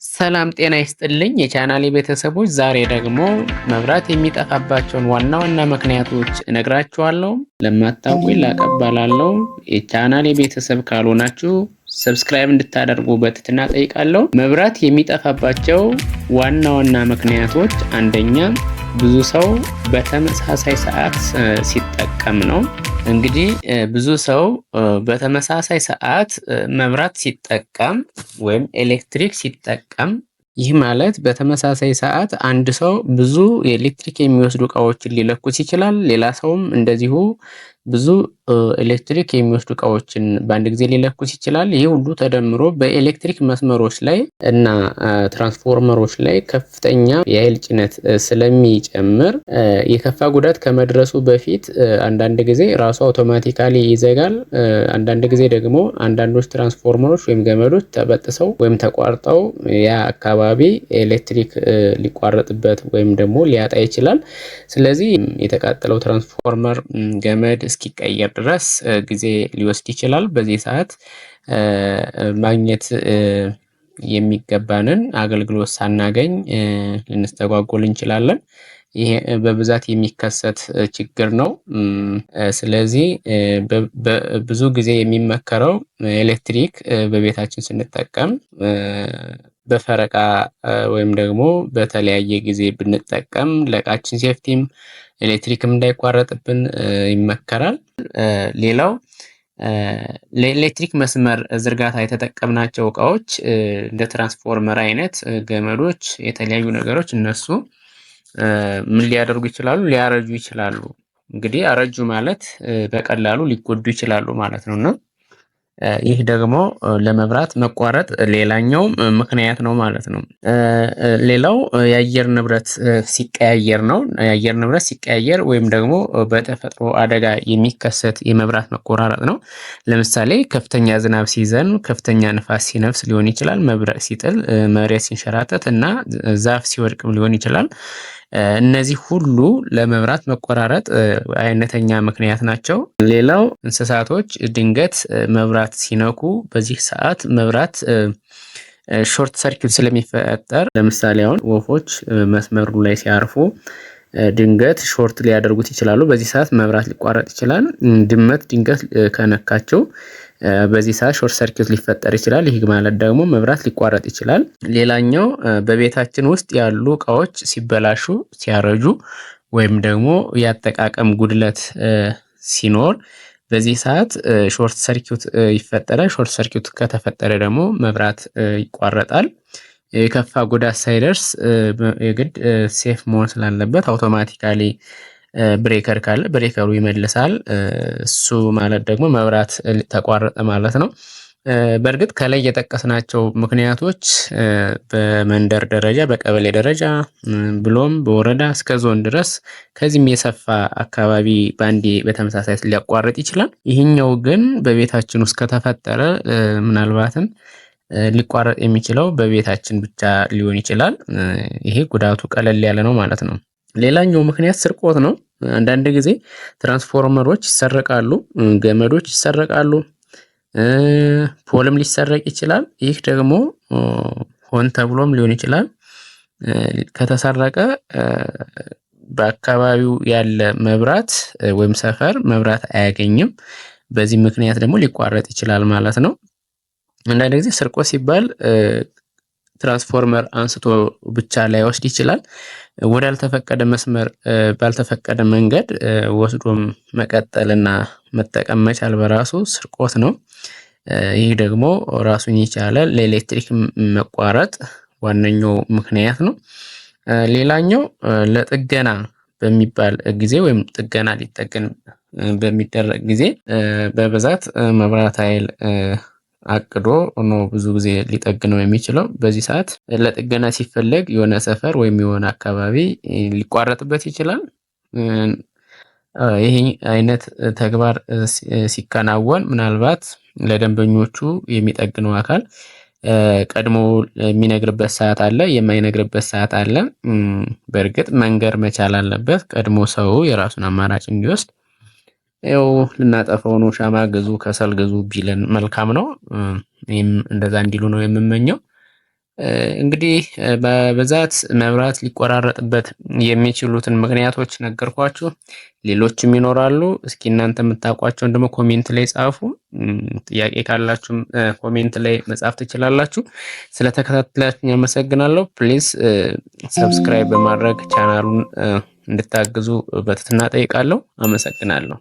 ሰላም ጤና ይስጥልኝ የቻናሌ ቤተሰቦች፣ ዛሬ ደግሞ መብራት የሚጠፋባቸውን ዋና ዋና ምክንያቶች እነግራችኋለሁ። ለማታውቁኝ ላቀባላለሁ። የቻናሌ ቤተሰብ ካልሆናችሁ ሰብስክራይብ እንድታደርጉ በትህትና ጠይቃለሁ። መብራት የሚጠፋባቸው ዋና ዋና ምክንያቶች፣ አንደኛ ብዙ ሰው በተመሳሳይ ሰዓት ሲጠቀም ነው። እንግዲህ ብዙ ሰው በተመሳሳይ ሰዓት መብራት ሲጠቀም ወይም ኤሌክትሪክ ሲጠቀም፣ ይህ ማለት በተመሳሳይ ሰዓት አንድ ሰው ብዙ የኤሌክትሪክ የሚወስዱ እቃዎችን ሊለኩስ ይችላል። ሌላ ሰውም እንደዚሁ ብዙ ኤሌክትሪክ የሚወስዱ እቃዎችን በአንድ ጊዜ ሊለኩስ ይችላል። ይህ ሁሉ ተደምሮ በኤሌክትሪክ መስመሮች ላይ እና ትራንስፎርመሮች ላይ ከፍተኛ የኃይል ጭነት ስለሚጨምር የከፋ ጉዳት ከመድረሱ በፊት አንዳንድ ጊዜ ራሱ አውቶማቲካሊ ይዘጋል። አንዳንድ ጊዜ ደግሞ አንዳንዶች ትራንስፎርመሮች ወይም ገመዶች ተበጥሰው ወይም ተቋርጠው ያ አካባቢ ኤሌክትሪክ ሊቋረጥበት ወይም ደግሞ ሊያጣ ይችላል። ስለዚህ የተቃጠለው ትራንስፎርመር ገመድ እስኪቀየር ድረስ ጊዜ ሊወስድ ይችላል። በዚህ ሰዓት ማግኘት የሚገባንን አገልግሎት ሳናገኝ ልንስተጓጎል እንችላለን። ይሄ በብዛት የሚከሰት ችግር ነው። ስለዚህ ብዙ ጊዜ የሚመከረው ኤሌክትሪክ በቤታችን ስንጠቀም በፈረቃ ወይም ደግሞ በተለያየ ጊዜ ብንጠቀም ለእቃችን ሴፍቲም ኤሌክትሪክም እንዳይቋረጥብን ይመከራል። ሌላው ለኤሌክትሪክ መስመር ዝርጋታ የተጠቀምናቸው እቃዎች እንደ ትራንስፎርመር አይነት ገመዶች፣ የተለያዩ ነገሮች እነሱ ምን ሊያደርጉ ይችላሉ? ሊያረጁ ይችላሉ። እንግዲህ አረጁ ማለት በቀላሉ ሊጎዱ ይችላሉ ማለት ነውና ይህ ደግሞ ለመብራት መቋረጥ ሌላኛው ምክንያት ነው ማለት ነው። ሌላው የአየር ንብረት ሲቀያየር ነው። የአየር ንብረት ሲቀያየር ወይም ደግሞ በተፈጥሮ አደጋ የሚከሰት የመብራት መቆራረጥ ነው። ለምሳሌ ከፍተኛ ዝናብ ሲዘን፣ ከፍተኛ ንፋስ ሲነፍስ ሊሆን ይችላል። መብረቅ ሲጥል፣ መሬት ሲንሸራተት እና ዛፍ ሲወድቅም ሊሆን ይችላል። እነዚህ ሁሉ ለመብራት መቆራረጥ አይነተኛ ምክንያት ናቸው። ሌላው እንስሳቶች ድንገት መብራት ሲነኩ በዚህ ሰዓት መብራት ሾርት ሰርኪት ስለሚፈጠር፣ ለምሳሌ አሁን ወፎች መስመሩ ላይ ሲያርፉ ድንገት ሾርት ሊያደርጉት ይችላሉ። በዚህ ሰዓት መብራት ሊቋረጥ ይችላል። ድመት ድንገት ከነካቸው በዚህ ሰዓት ሾርት ሰርኪት ሊፈጠር ይችላል። ይህ ማለት ደግሞ መብራት ሊቋረጥ ይችላል። ሌላኛው በቤታችን ውስጥ ያሉ እቃዎች ሲበላሹ፣ ሲያረጁ ወይም ደግሞ የአጠቃቀም ጉድለት ሲኖር በዚህ ሰዓት ሾርት ሰርኪት ይፈጠራል። ሾርት ሰርኪት ከተፈጠረ ደግሞ መብራት ይቋረጣል። የከፋ ጉዳት ሳይደርስ የግድ ሴፍ መሆን ስላለበት አውቶማቲካሊ ብሬከር ካለ ብሬከሩ ይመልሳል። እሱ ማለት ደግሞ መብራት ተቋረጠ ማለት ነው። በእርግጥ ከላይ የጠቀስናቸው ምክንያቶች በመንደር ደረጃ፣ በቀበሌ ደረጃ ብሎም በወረዳ እስከ ዞን ድረስ ከዚህም የሰፋ አካባቢ ባንዴ በተመሳሳይ ሊያቋርጥ ይችላል። ይህኛው ግን በቤታችን ውስጥ ከተፈጠረ ምናልባትም ሊቋረጥ የሚችለው በቤታችን ብቻ ሊሆን ይችላል። ይሄ ጉዳቱ ቀለል ያለ ነው ማለት ነው። ሌላኛው ምክንያት ስርቆት ነው። አንዳንድ ጊዜ ትራንስፎርመሮች ይሰረቃሉ፣ ገመዶች ይሰረቃሉ፣ ፖልም ሊሰረቅ ይችላል። ይህ ደግሞ ሆን ተብሎም ሊሆን ይችላል። ከተሰረቀ በአካባቢው ያለ መብራት ወይም ሰፈር መብራት አያገኝም። በዚህ ምክንያት ደግሞ ሊቋረጥ ይችላል ማለት ነው። አንዳንድ ጊዜ ስርቆት ሲባል ትራንስፎርመር አንስቶ ብቻ ላይወስድ ይችላል። ወዳልተፈቀደ መስመር ባልተፈቀደ መንገድ ወስዶም መቀጠልና መጠቀም መቻል በራሱ ስርቆት ነው። ይህ ደግሞ ራሱን የቻለ ለኤሌክትሪክ መቋረጥ ዋነኛው ምክንያት ነው። ሌላኛው ለጥገና በሚባል ጊዜ ወይም ጥገና ሊጠገን በሚደረግ ጊዜ በብዛት መብራት ኃይል አቅዶ ነው ብዙ ጊዜ ሊጠግነው የሚችለው። በዚህ ሰዓት ለጥገና ሲፈለግ የሆነ ሰፈር ወይም የሆነ አካባቢ ሊቋረጥበት ይችላል። ይሄ አይነት ተግባር ሲከናወን ምናልባት ለደንበኞቹ የሚጠግነው አካል ቀድሞ የሚነግርበት ሰዓት አለ፣ የማይነግርበት ሰዓት አለ። በእርግጥ መንገር መቻል አለበት ቀድሞ ሰው የራሱን አማራጭ እንዲወስድ። ያው ልናጠፋው ነው ሻማ ግዙ፣ ከሰል ግዙ ቢለን መልካም ነው። እኔም እንደዛ እንዲሉ ነው የምመኘው። እንግዲህ በብዛት መብራት ሊቆራረጥበት የሚችሉትን ምክንያቶች ነገርኳችሁ። ሌሎችም ይኖራሉ። እስኪ እናንተ የምታውቋቸውን ደግሞ ኮሜንት ላይ ጻፉ። ጥያቄ ካላችሁም ኮሜንት ላይ መጻፍ ትችላላችሁ። ስለተከታተላችሁ አመሰግናለሁ። ፕሊዝ ሰብስክራይብ በማድረግ ቻናሉን እንድታግዙ በትህትና ጠይቃለሁ። አመሰግናለሁ።